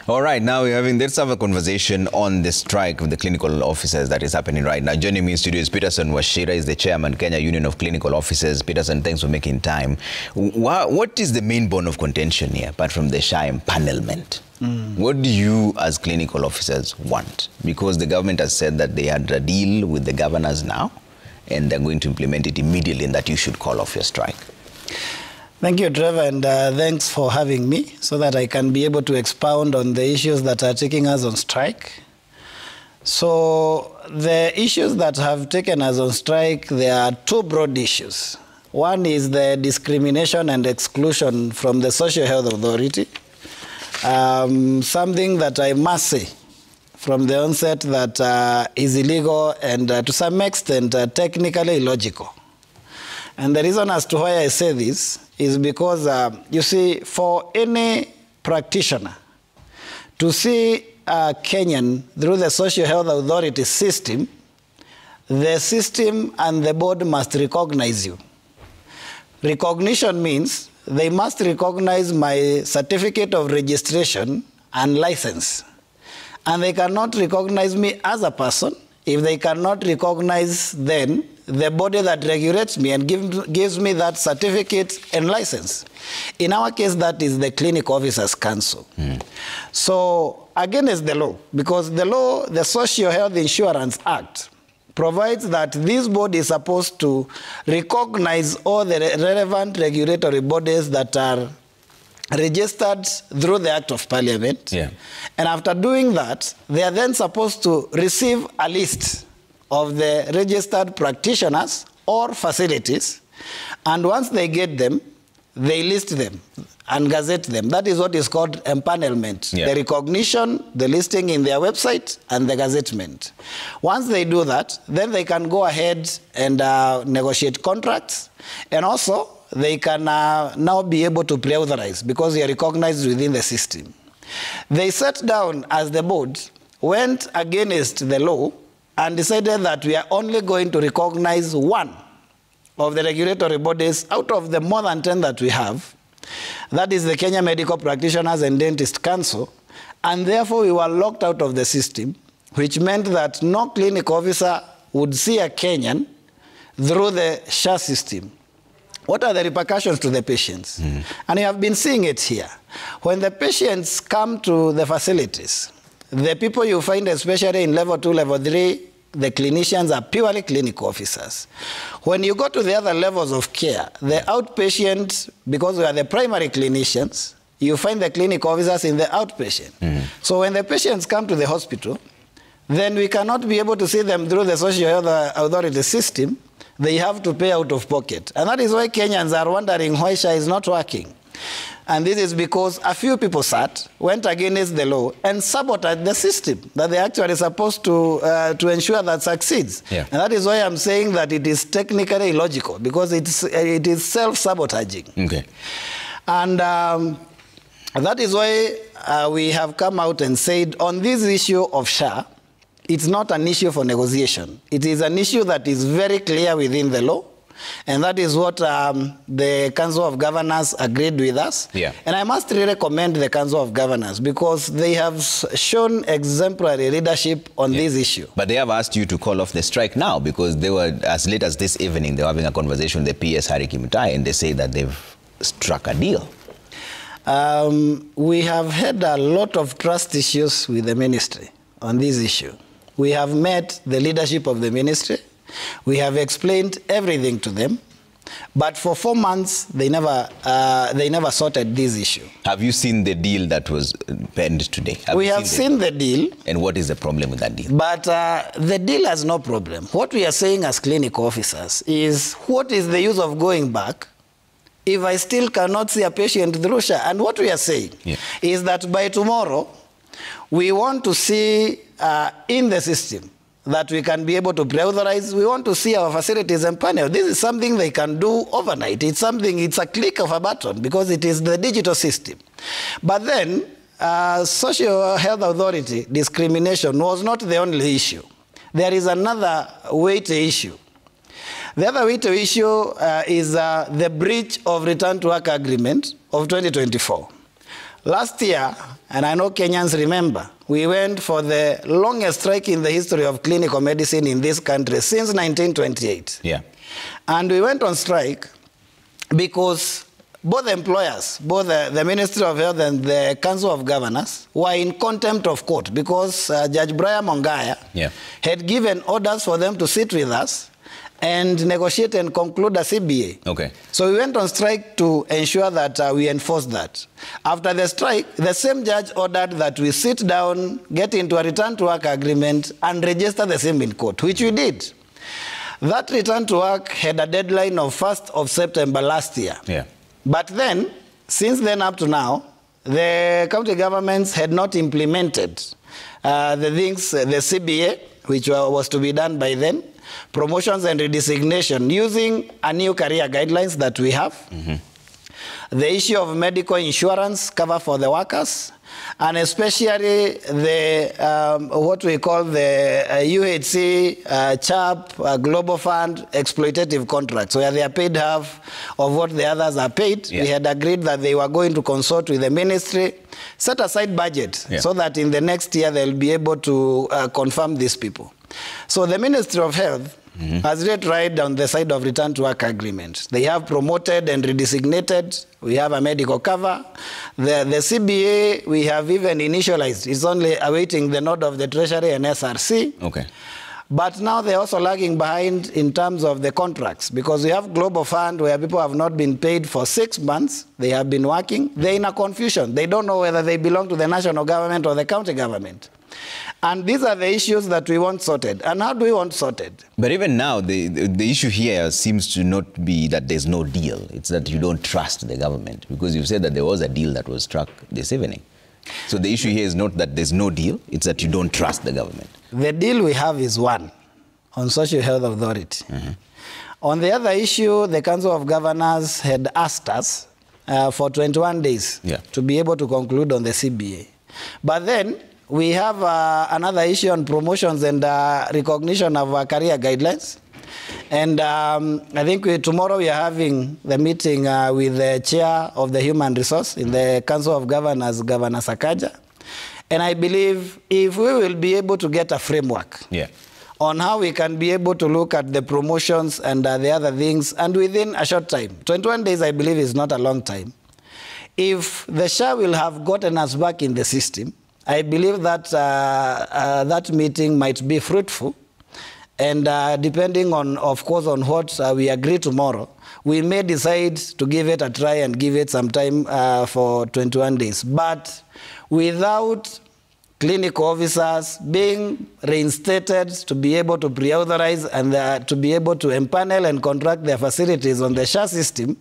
All right, now let's have a conversation on the strike with the clinical officers that is happening right now. Joining me in studio is Peterson Wachira, is the chairman, Kenya Union of Clinical Officers. Peterson, thanks for making time. What is the main bone of contention here, apart from the SHA empanelment? What do you, as clinical officers, want? Because the government has said that they had a deal with the governors now, and they're going to implement it immediately, and that you should call off your strike. Thank you, Trevor, and thanks for having me so that I can be able to expound on the issues that are taking us on strike. So the issues that have taken us on strike, there are two broad issues. One is the discrimination and exclusion from the Social Health Authority, something that I must say from the onset that is illegal and to some extent technically illogical. And the reason as to why I say this is because, you see, for any practitioner to see a Kenyan through the Social Health Authority system, the system and the board must recognize you. Recognition means they must recognize my certificate of registration and license. And they cannot recognize me as a person if they cannot recognize then the body that regulates me and gives me that certificate and license. In our case, that is the Clinic Officers Council. So, again, is the law, because the law, the Social Health Insurance Act, provides that this body is supposed to recognize all the relevant regulatory bodies that are registered through the Act of Parliament. Yeah. And after doing that, they are then supposed to receive a list of the registered practitioners or facilities. And once they get them, they list them and gazette them. That is what is called empanelment. Yeah. The recognition, the listing in their website, and the gazettement. Once they do that, then they can go ahead and negotiate contracts. And also, they can now be able to preauthorize because they are recognized within the system. They sat down as the board, went against the law, and decided that we are only going to recognize one of the regulatory bodies out of the more than 10 that we have. That is the Kenya Medical Practitioners and Dentists Council. And therefore, we were locked out of the system, which meant that no clinic officer would see a Kenyan through the SHA system. What are the repercussions to the patients? And you have been seeing it here. When the patients come to the facilities, the people you find, especially in level 2, level 3, the clinicians are purely clinical officers. When you go to the other levels of care, the outpatient, because we are the primary clinicians, you find the clinic officers in the outpatient. So when the patients come to the hospital, then we cannot be able to see them through the Social Health Authority system. They have to pay out of pocket. And that is why Kenyans are wondering why SHA is not working. And this is because a few people went against the law and sabotaged the system that they actually supposed to ensure that succeeds. Yeah. And that is why I'm saying that it is technically illogical, because it is self-sabotaging. Okay. And that is why we have come out and said on this issue of SHA, it's not an issue for negotiation. It is an issue that is very clear within the law. And that is what the Council of Governors agreed with us. Yeah. And I must really commend the Council of Governors because they have shown exemplary leadership on this issue. But they have asked you to call off the strike now because they were, as late as this evening, they were having a conversation with the PS Harry Kimutai, and they say that they've struck a deal. We have had a lot of trust issues with the ministry on this issue. We have met the leadership of the ministry. We have explained everything to them, but for 4 months they never sorted this issue. Have you seen the deal that was penned today? We have seen the deal. And what is the problem with that deal? But the deal has no problem. What we are saying as clinical officers is, what is the use of going back if I still cannot see a patient through SHA? And what we are saying is that by tomorrow, we want to see in the system that we can be able to preauthorize. We want to see our facilities empaneled. This is something they can do overnight. It's a click of a button because it is the digital system. But then, Social Health Authority discrimination was not the only issue. There is another weighty issue. The other weighty issue is the breach of return to work agreement of 2024. Last year, and I know Kenyans remember, we went for the longest strike in the history of clinical medicine in this country since 1928. Yeah. And we went on strike because both employers, both the Ministry of Health and the Council of Governors, were in contempt of court because Judge Brian Mongaya had given orders for them to sit with us and negotiate and conclude a CBA. Okay. So we went on strike to ensure that we enforce that. After the strike, the same judge ordered that we sit down, get into a return to work agreement, and register the same in court, which we did. That return to work had a deadline of 1st of September last year. Yeah. But then, since then up to now, the county governments had not implemented the things, the CBA, which was to be done by then, promotions and redesignation using a new career guidelines that we have, the issue of medical insurance cover for the workers, and especially the what we call the UHC, CHAP, Global Fund, exploitative contracts, where they are paid half of what the others are paid. We had agreed that they were going to consult with the ministry, set aside budget so that in the next year they'll be able to confirm these people. So the Ministry of Health has really tried on the side of return to work agreement. They have promoted and redesignated. We have a medical cover. The CBA, we have even initialized. It's only awaiting the nod of the Treasury and SRC. Okay. But now they're also lagging behind in terms of the contracts because we have Global Fund where people have not been paid for 6 months. They have been working. They're in a confusion. They don't know whether they belong to the national government or the county government. And these are the issues that we want sorted. And how do we want sorted? But even now, the issue here seems to not be that there's no deal. It's that you don't trust the government, because you said that there was a deal that was struck this evening. So the issue here is not that there's no deal, it's that you don't trust the government. The deal we have is one, on Social Health Authority. On the other issue, the Council of Governors had asked us for 21 days to be able to conclude on the CBA. But then, we have another issue on promotions and recognition of career guidelines. And I think tomorrow we are having the meeting with the chair of the Human Resource in the Council of Governors, Governor Sakaja. And I believe if we will be able to get a framework on how we can be able to look at the promotions and the other things, and within a short time, 21 days I believe is not a long time, if the SHA will have gotten us back in the system, I believe that that meeting might be fruitful, and depending on, of course, on what we agree tomorrow, we may decide to give it a try and give it some time for 21 days. But without clinical officers being reinstated to be able to pre-authorize and to be able to empanel and contract their facilities on the SHA system,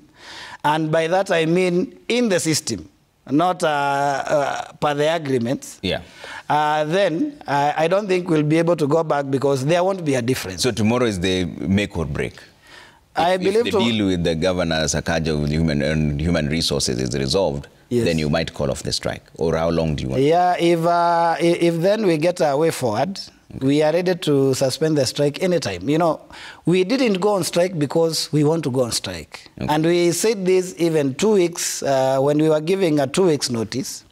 and by that I mean in the system, not per the agreements, then I don't think we'll be able to go back because there won't be a difference. So tomorrow is the make or break? I believe if the deal with the Governor Sakaja with human resources is resolved, then you might call off the strike. Or how long do you want? Yeah, if then we get our way forward, we are ready to suspend the strike anytime. You know, we didn't go on strike because we want to go on strike. And we said this even 2 weeks, when we were giving a 2 weeks notice.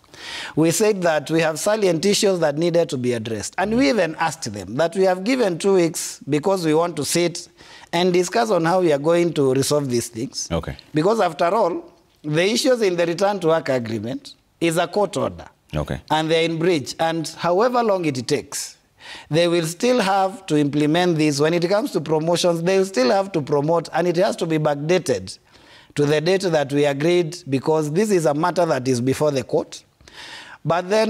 We said that we have salient issues that needed to be addressed. And we even asked them that we have given 2 weeks because we want to sit and discuss on how we are going to resolve these things. Because after all, the issues in the return to work agreement is a court order. And they're in breach. And however long it takes, they will still have to implement this. When it comes to promotions, they will still have to promote, and it has to be backdated to the date that we agreed, because this is a matter that is before the court. But then,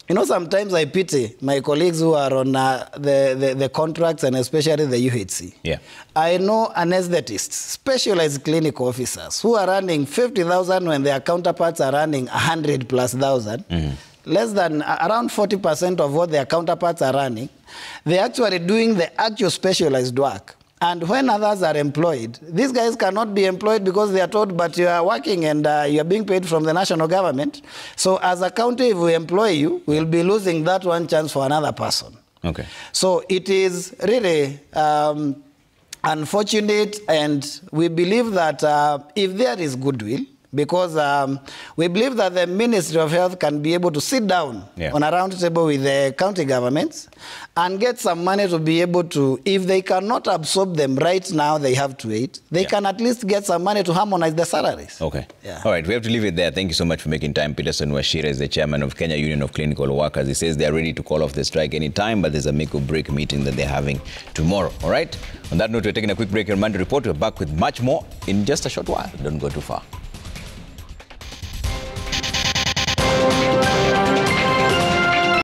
you know, sometimes I pity my colleagues who are on the contracts, and especially the UHC. I know anesthetists, specialized clinical officers, who are running 50,000 when their counterparts are running 100,000+. Less than around 40% of what their counterparts are running, they're actually doing the actual specialized work. And when others are employed, these guys cannot be employed because they are told, but you are working and you are being paid from the national government. So as a county, if we employ you, we'll be losing that one chance for another person. So it is really unfortunate, and we believe that if there is goodwill, because we believe that the Ministry of Health can be able to sit down on a round table with the county governments and get some money to be able to, if they cannot absorb them right now, they have to wait. They can at least get some money to harmonize the salaries. Okay. All right, we have to leave it there. Thank you so much for making time. Peterson Wachira is the chairman of Kenya Union of Clinical Workers. He says they're ready to call off the strike anytime, but there's a make or break meeting that they're having tomorrow. All right? On that note, we're taking a quick break. Your Monday report. We're back with much more in just a short while. Don't go too far.